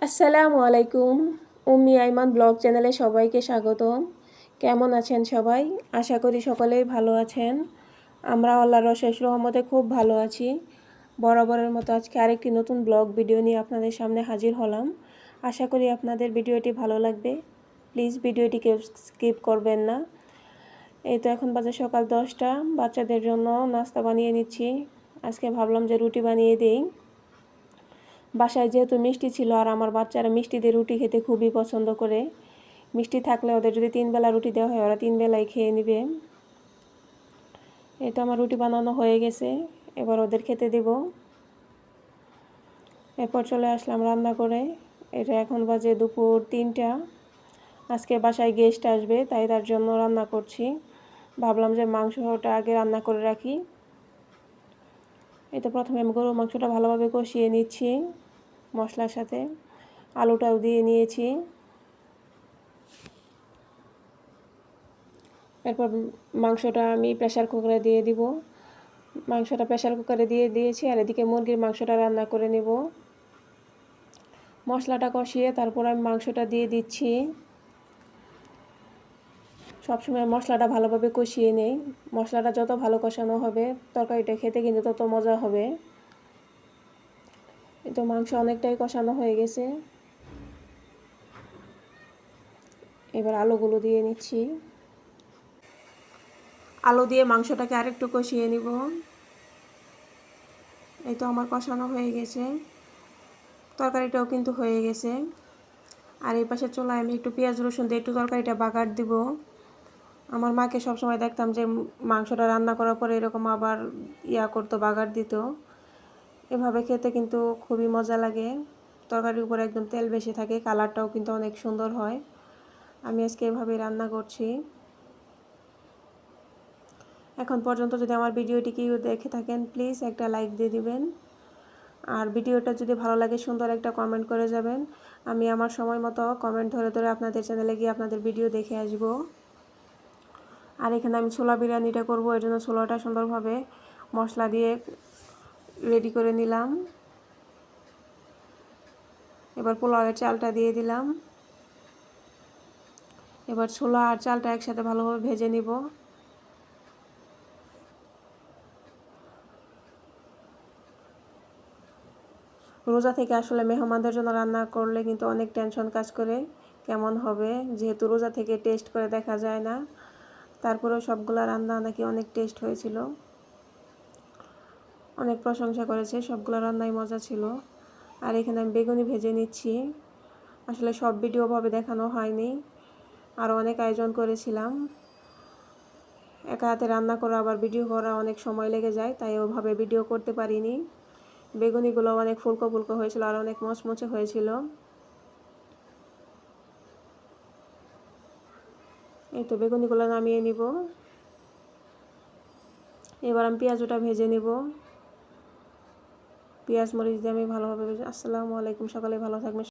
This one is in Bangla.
আসসালামু আলাইকুম। উম্মি আইমান ব্লগ চ্যানেলে সবাইকে স্বাগতম। কেমন আছেন সবাই? আশা করি সকলেই ভালো আছেন। আমরা আল্লাহর অশেষ রহমতে খুব ভালো আছি। বরাবরের মতো আজকে আরেকটি নতুন ব্লগ ভিডিও নিয়ে আপনাদের সামনে হাজির হলাম। আশা করি আপনাদের ভিডিওটি ভালো লাগবে। প্লিজ ভিডিওটিকে স্কিপ করবেন না। এই তো এখন বাজে সকাল 10টা। বাচ্চাদের জন্য নাস্তা বানিয়ে নিচ্ছি। আজকে ভাবলাম যে রুটি বানিয়ে দেই। বাসায় যেহেতু মিষ্টি ছিল আর আমার বাচ্চারা মিষ্টি দিয়ে রুটি খেতে খুবই পছন্দ করে। মিষ্টি থাকলে ওদের যদি 3 বেলা রুটি দেওয়া হয় ওরা 3 বেলায় খেয়ে নেবে। এই তো আমার রুটি বানানো হয়ে গেছে, এবার ওদের খেতে দেব। এরপর চলে আসলাম রান্না করে। এটা এখন বাজে দুপুর 3টা। আজকে বাসায় গেস্ট আসবে, তাই তার জন্য রান্না করছি। ভাবলাম যে মাংসটা আগে রান্না করে রাখি। এই তো প্রথমে আমি গরুর মাংসটা ভালোভাবে কষিয়ে নিচ্ছি মশলার সাথে। আলুটাও দিয়ে নিয়েছি। এরপর মাংসটা আমি প্রেসার কুকারে দিয়ে দিব। মাংসটা প্রেসার কুকারে দিয়ে দিয়েছি আর এদিকে মুরগির মাংসটা রান্না করে নেব। মশলাটা কষিয়ে তারপর আমি মাংসটা দিয়ে দিচ্ছি। সবসময় মশলাটা ভালোভাবে কষিয়ে নেই। মশলাটা যত ভালো কষানো হবে তরকারিটা খেতে কিন্তু তত মজা হবে। এই তো মাংস অনেকটাই কষানো হয়ে গেছে। এবার আলুগুলো দিয়ে নিচ্ছি। আলু দিয়ে মাংসটাকে আরেকটু কষিয়ে নিব। এই তো আমার কষানো হয়ে গেছে, তরকারিটাও কিন্তু হয়ে গেছে। আর এই পাশে চুলায় আমি একটু পেঁয়াজ রসুন দিয়ে একটু তরকারিটা বাগার দিব। আমার মাকে সবসময় দেখতাম যে মাংসটা রান্না করার পরে এরকম আবার করতো, বাগার দিত। এভাবে খেতে কিন্তু খুবই মজা লাগে। তরকারির উপরে একদম তেল বেশি থাকে, কালারটাও কিন্তু অনেক সুন্দর হয়। আমি আজকে এভাবেই রান্না করছি। এখন পর্যন্ত যদি আমার ভিডিওটি কেউ দেখে থাকেন প্লিজ একটা লাইক দিয়ে দিবেন। আর ভিডিওটা যদি ভালো লাগে সুন্দর একটা কমেন্ট করে যাবেন। আমি আমার সময় মতো কমেন্ট ধরে ধরে আপনাদের চ্যানেলে গিয়ে আপনাদের ভিডিও দেখে আসব। আর এখানে আমি ছোলা বিরিয়ানিটা করব, এর জন্য ছোলাটা সুন্দরভাবে মশলা দিয়ে রেডি করে নিলাম। এবার পোলাওয়ের চালটা দিয়ে দিলাম। এবার ছোলা আর চালটা একসাথে ভালোভাবে ভেজে নিব। রোজা থেকে আসলে মেহমানদের জন্য রান্না করলে কিন্তু অনেক টেনশন কাজ করে, কেমন হবে, যেহেতু রোজা থেকে টেস্ট করে দেখা যায় না। তারপরেও সবগুলা রান্না নাকি অনেক টেস্ট হয়েছিল, অনেক প্রশংসা করেছে, সবগুলো রান্নাই মজা ছিল। আর এখানে আমি বেগুনি ভেজে নিচ্ছি। আসলে সব ভিডিওভাবে দেখানো হয়নি, আরও অনেক আয়োজন করেছিলাম। একা হাতে রান্না করা আবার ভিডিও করা অনেক সময় লেগে যায়, তাই ওভাবে ভিডিও করতে পারিনি। বেগুনিগুলো অনেক ফুলকো ফুলকো হয়েছিল আর অনেক মচমচে হয়েছিল। এই তো বেগুনিগুলো নামিয়ে নিব। এবার আমি পেঁয়াজটা ভেজে নিব। পেঁয়াজ মরিচ দিয়ে আমি ভালোভাবে আসসালামু আলাইকুম, সকালে ভালো থাকবেন।